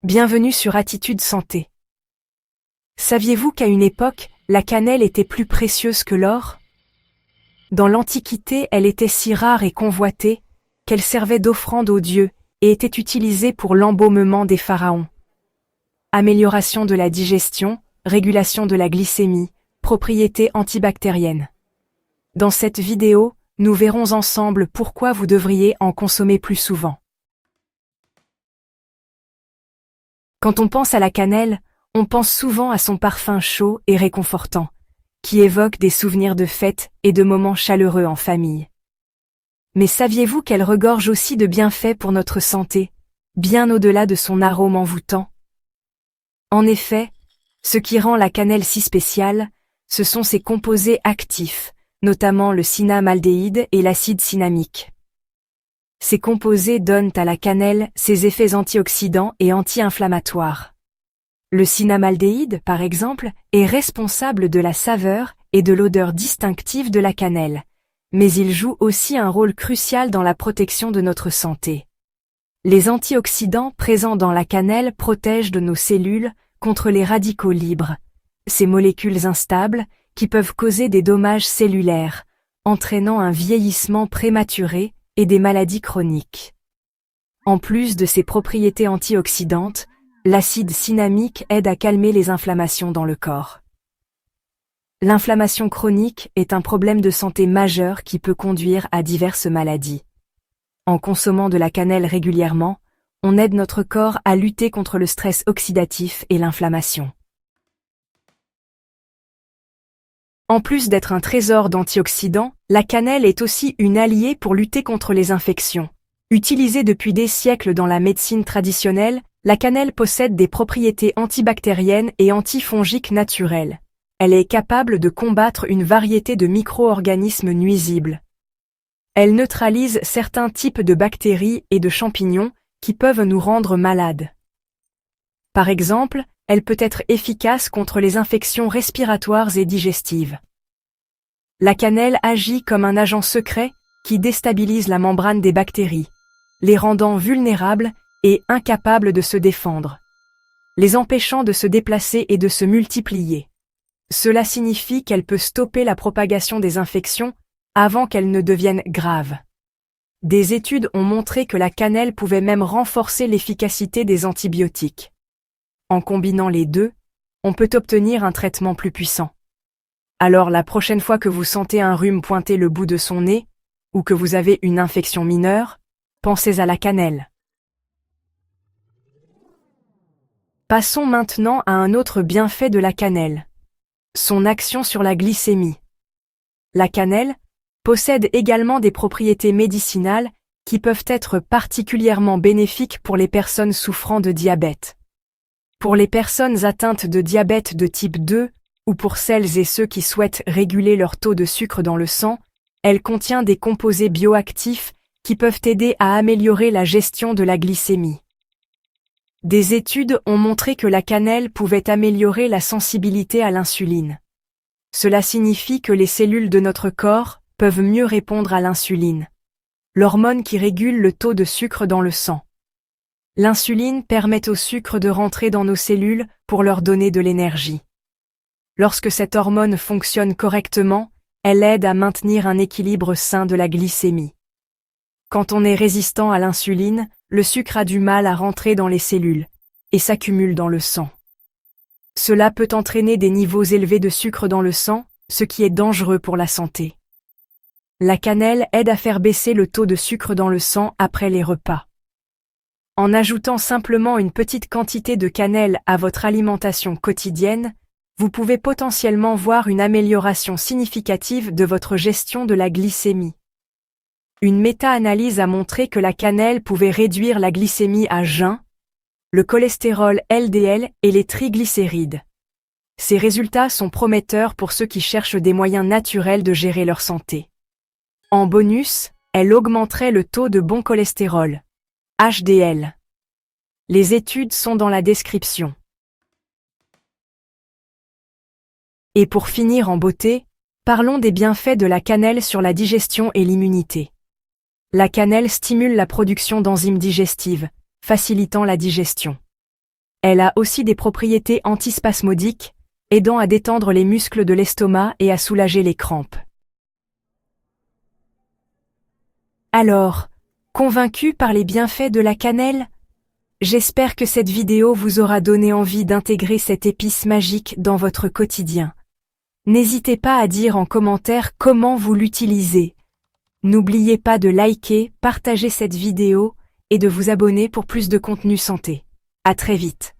Bienvenue sur Attitude Santé. Saviez-vous qu'à une époque, la cannelle était plus précieuse que l'or? Dans l'Antiquité, elle était si rare et convoitée, qu'elle servait d'offrande aux dieux, et était utilisée pour l'embaumement des pharaons. Amélioration de la digestion, régulation de la glycémie, propriétés antibactériennes. Dans cette vidéo, nous verrons ensemble pourquoi vous devriez en consommer plus souvent. Quand on pense à la cannelle, on pense souvent à son parfum chaud et réconfortant, qui évoque des souvenirs de fêtes et de moments chaleureux en famille. Mais saviez-vous qu'elle regorge aussi de bienfaits pour notre santé, bien au-delà de son arôme envoûtant? En effet, ce qui rend la cannelle si spéciale, ce sont ses composés actifs, notamment le cinnamaldéhyde et l'acide cinnamique. Ces composés donnent à la cannelle ses effets antioxydants et anti-inflammatoires. Le cinnamaldéhyde, par exemple, est responsable de la saveur et de l'odeur distinctive de la cannelle, mais il joue aussi un rôle crucial dans la protection de notre santé. Les antioxydants présents dans la cannelle protègent de nos cellules contre les radicaux libres, ces molécules instables qui peuvent causer des dommages cellulaires, entraînant un vieillissement prématuré et des maladies chroniques. En plus de ses propriétés antioxydantes, l'acide cinnamique aide à calmer les inflammations dans le corps. L'inflammation chronique est un problème de santé majeur qui peut conduire à diverses maladies. En consommant de la cannelle régulièrement, on aide notre corps à lutter contre le stress oxydatif et l'inflammation. En plus d'être un trésor d'antioxydants, la cannelle est aussi une alliée pour lutter contre les infections. Utilisée depuis des siècles dans la médecine traditionnelle, la cannelle possède des propriétés antibactériennes et antifongiques naturelles. Elle est capable de combattre une variété de micro-organismes nuisibles. Elle neutralise certains types de bactéries et de champignons qui peuvent nous rendre malades. Par exemple, elle peut être efficace contre les infections respiratoires et digestives. La cannelle agit comme un agent secret qui déstabilise la membrane des bactéries, les rendant vulnérables et incapables de se défendre, les empêchant de se déplacer et de se multiplier. Cela signifie qu'elle peut stopper la propagation des infections avant qu'elles ne deviennent graves. Des études ont montré que la cannelle pouvait même renforcer l'efficacité des antibiotiques. En combinant les deux, on peut obtenir un traitement plus puissant. Alors la prochaine fois que vous sentez un rhume pointer le bout de son nez, ou que vous avez une infection mineure, pensez à la cannelle. Passons maintenant à un autre bienfait de la cannelle. Son action sur la glycémie. La cannelle possède également des propriétés médicinales qui peuvent être particulièrement bénéfiques pour les personnes souffrant de diabète. Pour les personnes atteintes de diabète de type 2, ou pour celles et ceux qui souhaitent réguler leur taux de sucre dans le sang, elle contient des composés bioactifs qui peuvent aider à améliorer la gestion de la glycémie. Des études ont montré que la cannelle pouvait améliorer la sensibilité à l'insuline. Cela signifie que les cellules de notre corps peuvent mieux répondre à l'insuline, l'hormone qui régule le taux de sucre dans le sang. L'insuline permet au sucre de rentrer dans nos cellules pour leur donner de l'énergie. Lorsque cette hormone fonctionne correctement, elle aide à maintenir un équilibre sain de la glycémie. Quand on est résistant à l'insuline, le sucre a du mal à rentrer dans les cellules et s'accumule dans le sang. Cela peut entraîner des niveaux élevés de sucre dans le sang, ce qui est dangereux pour la santé. La cannelle aide à faire baisser le taux de sucre dans le sang après les repas. En ajoutant simplement une petite quantité de cannelle à votre alimentation quotidienne, vous pouvez potentiellement voir une amélioration significative de votre gestion de la glycémie. Une méta-analyse a montré que la cannelle pouvait réduire la glycémie à jeun, le cholestérol LDL et les triglycérides. Ces résultats sont prometteurs pour ceux qui cherchent des moyens naturels de gérer leur santé. En bonus, elle augmenterait le taux de bon cholestérol, HDL. Les études sont dans la description. Et pour finir en beauté, parlons des bienfaits de la cannelle sur la digestion et l'immunité. La cannelle stimule la production d'enzymes digestives, facilitant la digestion. Elle a aussi des propriétés antispasmodiques, aidant à détendre les muscles de l'estomac et à soulager les crampes. Alors, convaincu par les bienfaits de la cannelle? J'espère que cette vidéo vous aura donné envie d'intégrer cette épice magique dans votre quotidien. N'hésitez pas à dire en commentaire comment vous l'utilisez. N'oubliez pas de liker, partager cette vidéo et de vous abonner pour plus de contenu santé. À très vite.